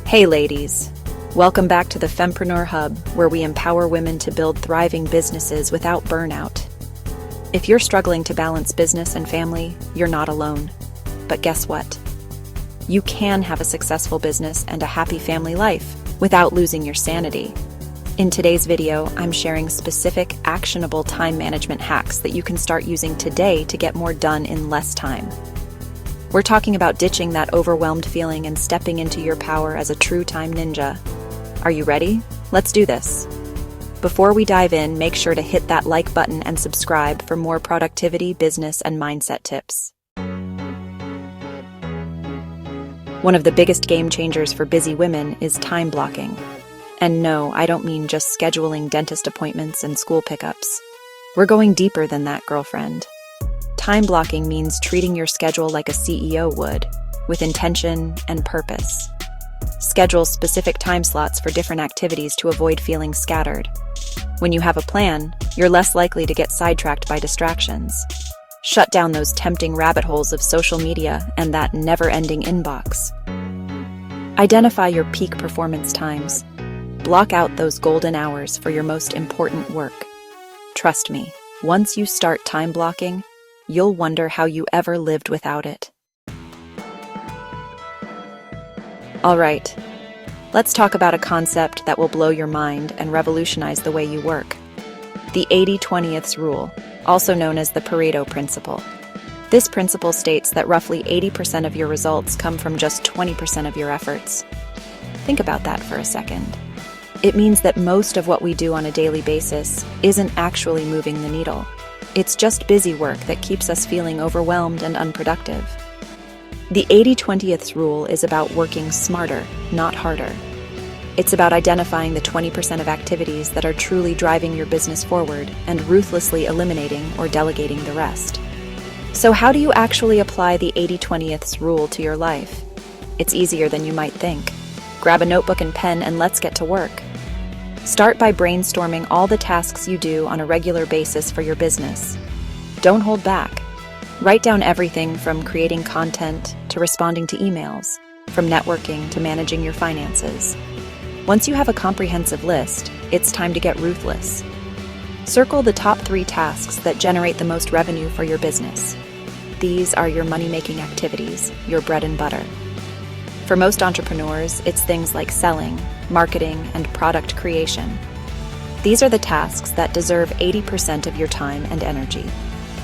Hey ladies, welcome back to the Fempreneur Hub, where we empower women to build thriving businesses without burnout. If you're struggling to balance business and family, you're not alone. But guess what? You can have a successful business and a happy family life without losing your sanity. In today's video, I'm sharing specific, actionable time management hacks that you can start using today to get more done in less time. We're talking about ditching that overwhelmed feeling and stepping into your power as a true time ninja. Are you ready? Let's do this. Before we dive in, make sure to hit that like button and subscribe for more productivity, business, and mindset tips. One of the biggest game changers for busy women is time blocking. And no, I don't mean just scheduling dentist appointments and school pickups. We're going deeper than that, girlfriend. Time blocking means treating your schedule like a CEO would, with intention and purpose. Schedule specific time slots for different activities to avoid feeling scattered. When you have a plan, you're less likely to get sidetracked by distractions. Shut down those tempting rabbit holes of social media and that never-ending inbox. Identify your peak performance times. Block out those golden hours for your most important work. Trust me, once you start time blocking, you'll wonder how you ever lived without it. All right, let's talk about a concept that will blow your mind and revolutionize the way you work. The 80-20th rule, also known as the Pareto principle. This principle states that roughly 80% of your results come from just 20% of your efforts. Think about that for a second. It means that most of what we do on a daily basis isn't actually moving the needle. It's just busy work that keeps us feeling overwhelmed and unproductive. The 80-20th rule is about working smarter, not harder. It's about identifying the 20% of activities that are truly driving your business forward and ruthlessly eliminating or delegating the rest. So how do you actually apply the 80-20th rule to your life? It's easier than you might think. Grab a notebook and pen and let's get to work. Start by brainstorming all the tasks you do on a regular basis for your business. Don't hold back. Write down everything from creating content to responding to emails, from networking to managing your finances. Once you have a comprehensive list, it's time to get ruthless. Circle the top 3 tasks that generate the most revenue for your business. These are your money-making activities, your bread and butter. For most entrepreneurs, it's things like selling, marketing, and product creation. These are the tasks that deserve 80% of your time and energy.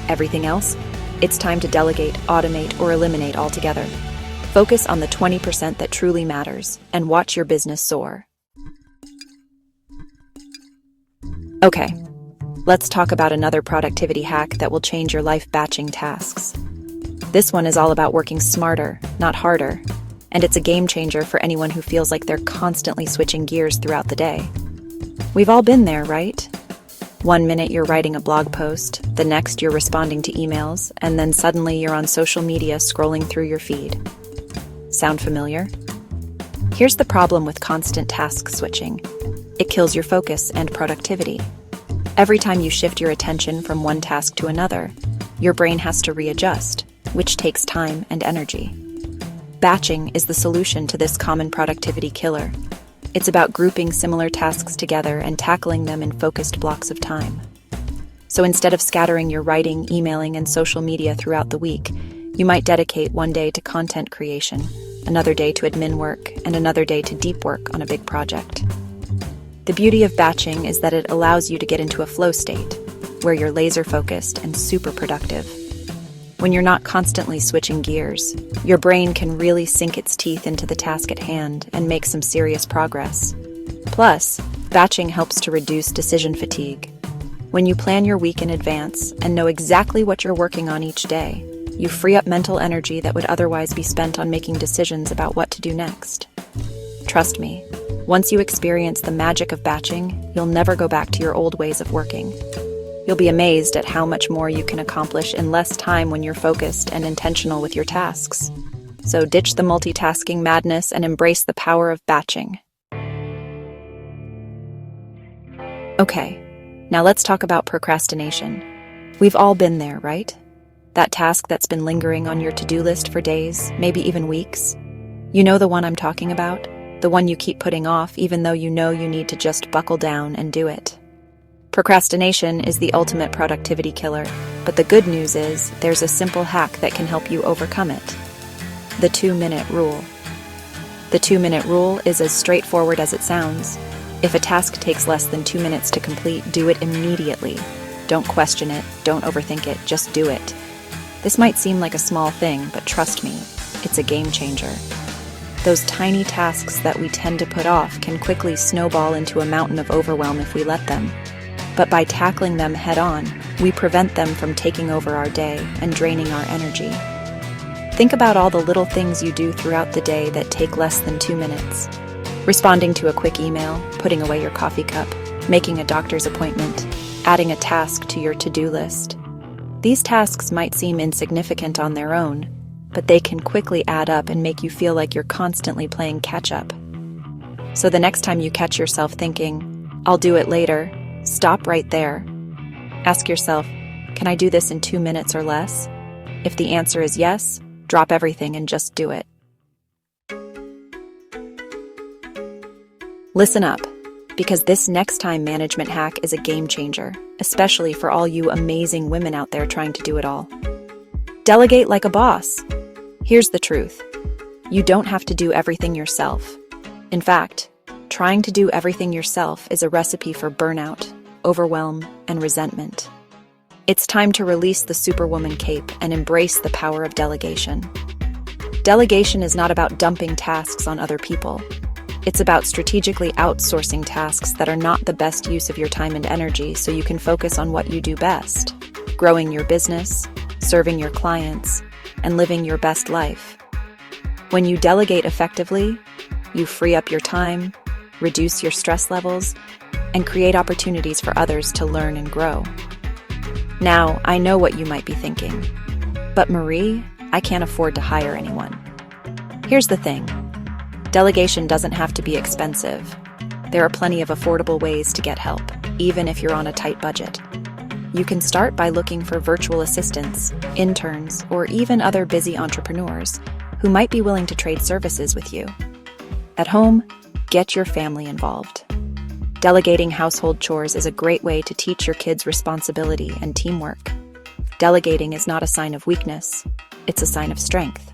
Everything else? It's time to delegate, automate, or eliminate altogether. Focus on the 20% that truly matters, and watch your business soar. Okay, let's talk about another productivity hack that will change your life: batching tasks. This one is all about working smarter, not harder. And it's a game changer for anyone who feels like they're constantly switching gears throughout the day. We've all been there, right? One minute you're writing a blog post, the next you're responding to emails, and then suddenly you're on social media scrolling through your feed. Sound familiar? Here's the problem with constant task switching. It kills your focus and productivity. Every time you shift your attention from one task to another, your brain has to readjust, which takes time and energy. Batching is the solution to this common productivity killer. It's about grouping similar tasks together and tackling them in focused blocks of time. So instead of scattering your writing, emailing, and social media throughout the week, you might dedicate one day to content creation, another day to admin work, and another day to deep work on a big project. The beauty of batching is that it allows you to get into a flow state, where you're laser-focused and super productive. When you're not constantly switching gears, your brain can really sink its teeth into the task at hand and make some serious progress. Plus, batching helps to reduce decision fatigue. When you plan your week in advance and know exactly what you're working on each day, you free up mental energy that would otherwise be spent on making decisions about what to do next. Trust me, once you experience the magic of batching, you'll never go back to your old ways of working. You'll be amazed at how much more you can accomplish in less time when you're focused and intentional with your tasks. So ditch the multitasking madness and embrace the power of batching. Okay, now let's talk about procrastination. We've all been there, right? That task that's been lingering on your to-do list for days, maybe even weeks. You know the one I'm talking about? the one you keep putting off even though you know you need to just buckle down and do it. Procrastination is the ultimate productivity killer, but the good news is there's a simple hack that can help you overcome it. The 2-minute rule. The 2-minute rule is as straightforward as it sounds. If a task takes less than 2 minutes to complete, do it immediately. Don't question it, don't overthink it, just do it. This might seem like a small thing, but trust me, it's a game changer. Those tiny tasks that we tend to put off can quickly snowball into a mountain of overwhelm if we let them. But by tackling them head-on, we prevent them from taking over our day and draining our energy. Think about all the little things you do throughout the day that take less than 2 minutes. Responding to a quick email, putting away your coffee cup, making a doctor's appointment, adding a task to your to-do list. These tasks might seem insignificant on their own, but they can quickly add up and make you feel like you're constantly playing catch-up. So the next time you catch yourself thinking, "I'll do it later," stop right there. Ask yourself, can I do this in 2 minutes or less? If the answer is yes, drop everything and just do it. Listen up, because this next time management hack is a game changer, especially for all you amazing women out there trying to do it all. Delegate like a boss. Here's the truth. You don't have to do everything yourself. In fact, trying to do everything yourself is a recipe for burnout, overwhelm, and resentment. It's time to release the superwoman cape and embrace the power of delegation. Delegation is not about dumping tasks on other people. It's about strategically outsourcing tasks that are not the best use of your time and energy so you can focus on what you do best: growing your business, serving your clients, and living your best life. When you delegate effectively, you free up your time, reduce your stress levels, and create opportunities for others to learn and grow. Now, I know what you might be thinking. But Marie, I can't afford to hire anyone. Here's the thing. Delegation doesn't have to be expensive. There are plenty of affordable ways to get help, even if you're on a tight budget. You can start by looking for virtual assistants, interns, or even other busy entrepreneurs who might be willing to trade services with you. At home, get your family involved. Delegating household chores is a great way to teach your kids responsibility and teamwork. Delegating is not a sign of weakness, it's a sign of strength.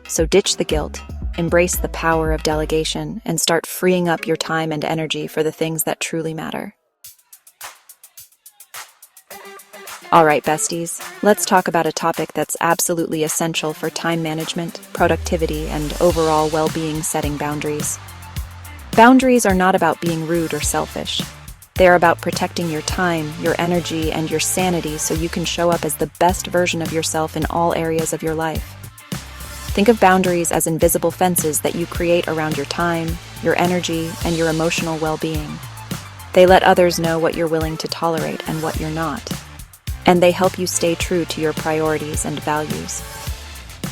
So ditch the guilt, embrace the power of delegation, and start freeing up your time and energy for the things that truly matter. All right, besties, let's talk about a topic that's absolutely essential for time management, productivity, and overall well-being: setting boundaries. Boundaries are not about being rude or selfish. They are about protecting your time, your energy, and your sanity so you can show up as the best version of yourself in all areas of your life. Think of boundaries as invisible fences that you create around your time, your energy, and your emotional well-being. They let others know what you're willing to tolerate and what you're not. And they help you stay true to your priorities and values.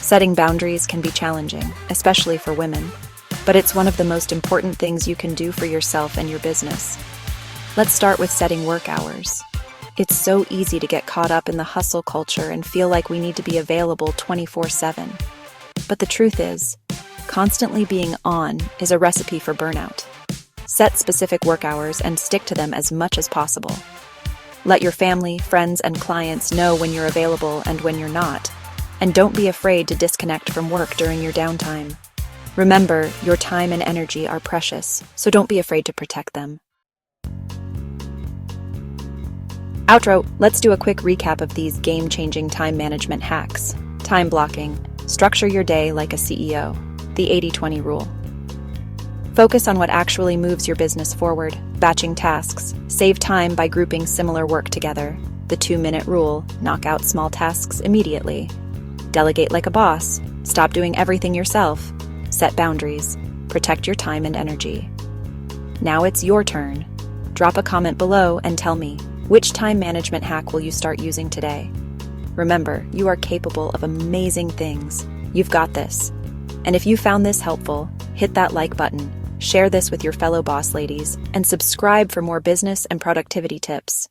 Setting boundaries can be challenging, especially for women, but it's one of the most important things you can do for yourself and your business. Let's start with setting work hours. It's so easy to get caught up in the hustle culture and feel like we need to be available 24/7. But the truth is, constantly being on is a recipe for burnout. Set specific work hours and stick to them as much as possible. Let your family, friends, and clients know when you're available and when you're not, and don't be afraid to disconnect from work during your downtime. Remember, your time and energy are precious, so don't be afraid to protect them. Outro, let's do a quick recap of these game-changing time management hacks. Time blocking. Structure your day like a CEO. The 80-20 rule. Focus on what actually moves your business forward. Batching tasks. Save time by grouping similar work together. The 2-minute rule. Knock out small tasks immediately. Delegate like a boss. Stop doing everything yourself. Set boundaries. Protect your time and energy. Now it's your turn. Drop a comment below and tell me, which time management hack will you start using today? Remember, you are capable of amazing things. You've got this. And if you found this helpful, hit that like button, share this with your fellow boss ladies, and subscribe for more business and productivity tips.